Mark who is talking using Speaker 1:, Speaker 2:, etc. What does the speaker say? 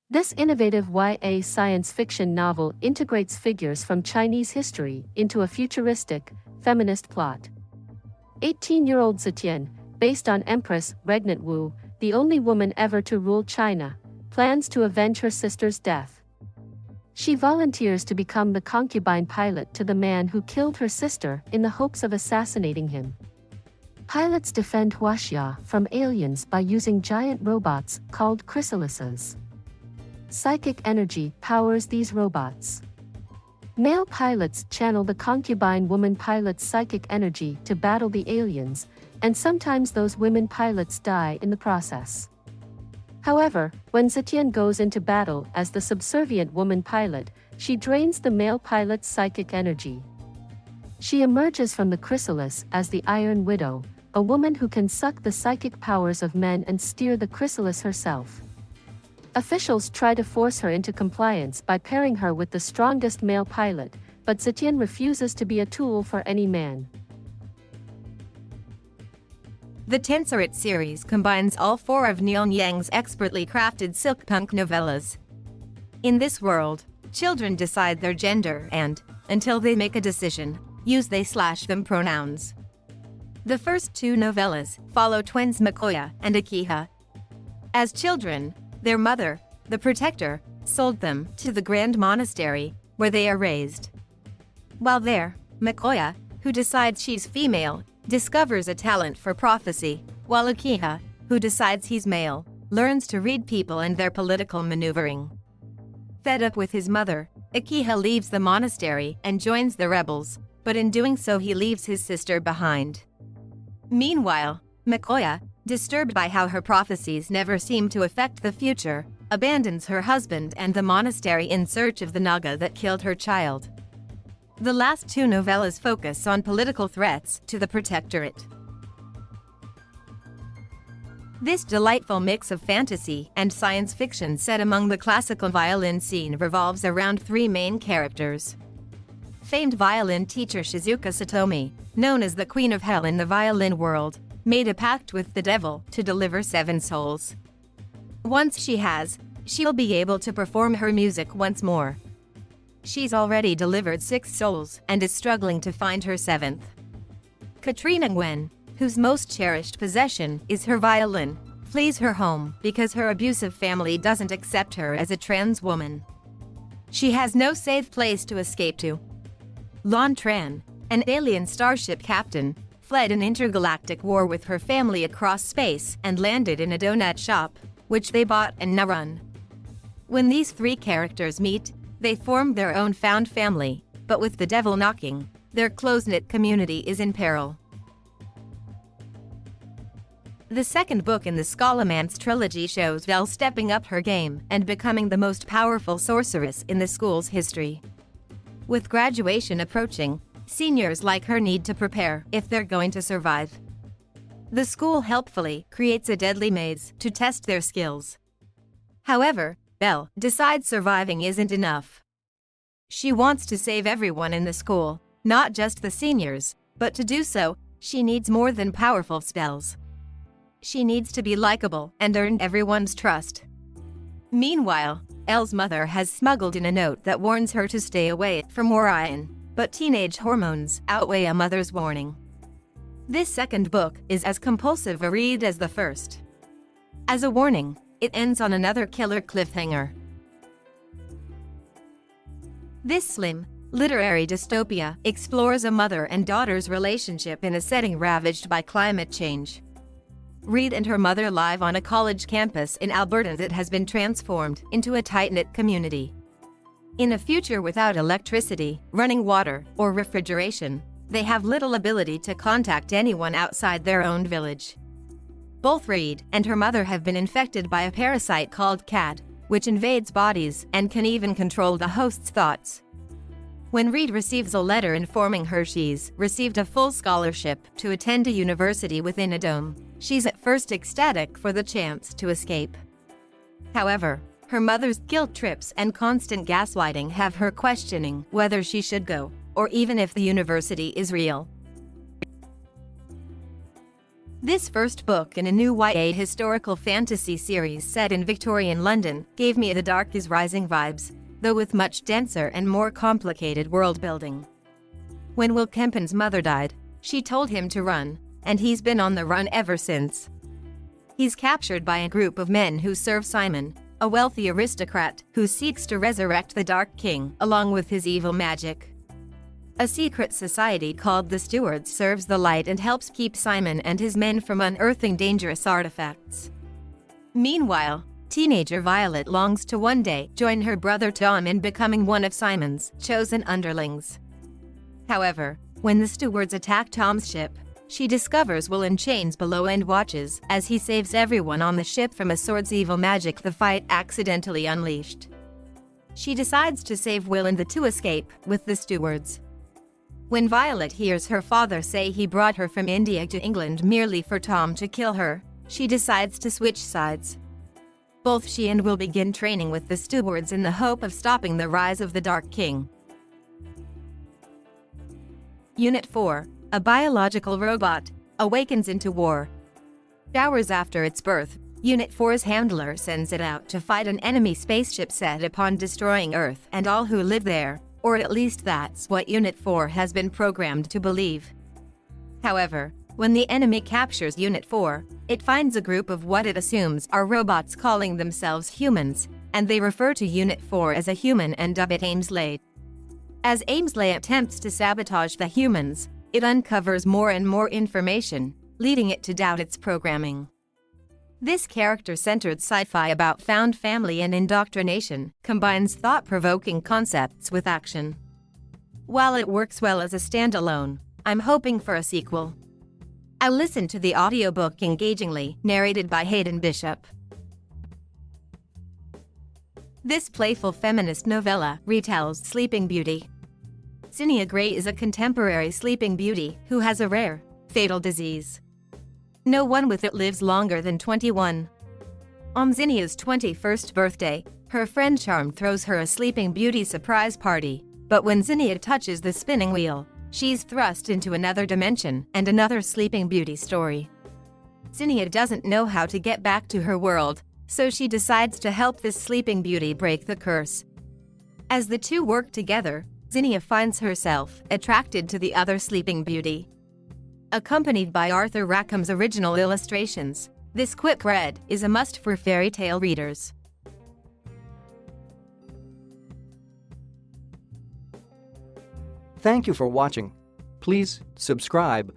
Speaker 1: This innovative YA science fiction novel integrates figures from Chinese history into a futuristic, feminist plot. 18-year-old Zetian, based on Empress Regnant Wu, the only woman ever to rule China, plans to avenge her sister's death. She volunteers to become the concubine-pilot to the man who killed her sister in the hopes of assassinating him. Pilots defend Huaxia from aliens by using giant robots called Chrysalises. Psychic energy powers these robots. Male pilots channel the concubine woman pilot's psychic energy to battle the aliens, and sometimes those women pilots die in the process. However, when Zetian goes into battle as the subservient woman pilot, she drains the male pilot's psychic energy. She emerges from the chrysalis as the Iron Widow, a woman who can suck the psychic powers of men and steer the chrysalis herself. Officials try to force her into compliance by pairing her with the strongest male pilot, but Zetian refuses to be a tool for any man.
Speaker 2: The Tenseret series combines all four of Neil Yang's expertly crafted silkpunk novellas. In this world, children decide their gender and, until they make a decision, use they/them pronouns. The first two novellas follow twins Mikoya and Akiha. As children, their mother, the protector, sold them to the Grand Monastery, where they are raised. While there, Mikoya, who decides she's female, discovers a talent for prophecy, while Akiha, who decides he's male, learns to read people and their political maneuvering. Fed up with his mother, Akiha leaves the monastery and joins the rebels, but in doing so he leaves his sister behind. Meanwhile, Mikoya, disturbed by how her prophecies never seem to affect the future, abandons her husband and the monastery in search of the Naga that killed her child. The last two novellas focus on political threats to the protectorate. This delightful mix of fantasy and science fiction set among the classical violin scene revolves around three main characters. Famed violin teacher Shizuka Satomi, known as the Queen of Hell in the violin world, made a pact with the devil to deliver 7 souls. Once she has, she'll be able to perform her music once more. She's already delivered 6 souls and is struggling to find her 7th. Katrina Nguyen, whose most cherished possession is her violin, flees her home because her abusive family doesn't accept her as a trans woman. She has no safe place to escape to. Lon Tran, an alien starship captain, fled an intergalactic war with her family across space and landed in a donut shop, which they bought and now run. When these three characters meet, they form their own found family, but with the devil knocking, their close-knit community is in peril. The second book in the Scholomance trilogy shows Belle stepping up her game and becoming the most powerful sorceress in the school's history. With graduation approaching, seniors like her need to prepare if they're going to survive. The school helpfully creates a deadly maze to test their skills. However, Belle decides surviving isn't enough. She wants to save everyone in the school, not just the seniors, but to do so, she needs more than powerful spells. She needs to be likable and earn everyone's trust. Meanwhile, Elle's mother has smuggled in a note that warns her to stay away from Orion, but teenage hormones outweigh a mother's warning. This second book is as compulsive a read as the first. As a warning, it ends on another killer cliffhanger. This slim, literary dystopia explores a mother and daughter's relationship in a setting ravaged by climate change. Reed and her mother live on a college campus in Alberta that has been transformed into a tight-knit community. In a future without electricity, running water, or refrigeration, they have little ability to contact anyone outside their own village. Both Reed and her mother have been infected by a parasite called CAD, which invades bodies and can even control the host's thoughts. When Reed receives a letter informing her she's received a full scholarship to attend a university within a dome, she's at first ecstatic for the chance to escape. However, her mother's guilt trips and constant gaslighting have her questioning whether she should go, or even if the university is real. This first book in a new YA historical fantasy series set in Victorian London gave me The Dark is Rising vibes, though with much denser and more complicated world building. When Will Kempen's mother died, she told him to run, and he's been on the run ever since. He's captured by a group of men who serve Simon, a wealthy aristocrat who seeks to resurrect the Dark King along with his evil magic. A secret society called the Stewards serves the light and helps keep Simon and his men from unearthing dangerous artifacts. Meanwhile, teenager Violet longs to one day join her brother Tom in becoming one of Simon's chosen underlings. However, when the Stewards attack Tom's ship, she discovers Will in chains below and watches as he saves everyone on the ship from a sword's evil magic the fight accidentally unleashed. She decides to save Will and the two escape with the Stewards. When Violet hears her father say he brought her from India to England merely for Tom to kill her, she decides to switch sides. Both she and Will begin training with the Stewards in the hope of stopping the rise of the Dark King. Unit 4, a biological robot, awakens into war. Hours after its birth, Unit 4's handler sends it out to fight an enemy spaceship set upon destroying Earth and all who live there. Or at least that's what Unit 4 has been programmed to believe. However, when the enemy captures Unit 4, it finds a group of what it assumes are robots calling themselves humans, and they refer to Unit 4 as a human and dub it Aimsley. As Aimsley attempts to sabotage the humans, it uncovers more and more information, leading it to doubt its programming. This character-centered sci-fi about found family and indoctrination combines thought-provoking concepts with action. While it works well as a standalone, I'm hoping for a sequel. I listened to the audiobook engagingly, narrated by Hayden Bishop. This playful feminist novella retells Sleeping Beauty. Zinnia Gray is a contemporary Sleeping Beauty who has a rare, fatal disease. No one with it lives longer than 21. On Zinnia's 21st birthday, her friend Charm throws her a Sleeping Beauty surprise party, but when Zinnia touches the spinning wheel, she's thrust into another dimension and another Sleeping Beauty story. Zinnia doesn't know how to get back to her world, so she decides to help this Sleeping Beauty break the curse. As the two work together, Zinnia finds herself attracted to the other Sleeping Beauty. Accompanied by Arthur Rackham's original illustrations, this quick read is a must for fairy tale readers.
Speaker 3: Thank you for watching. Please subscribe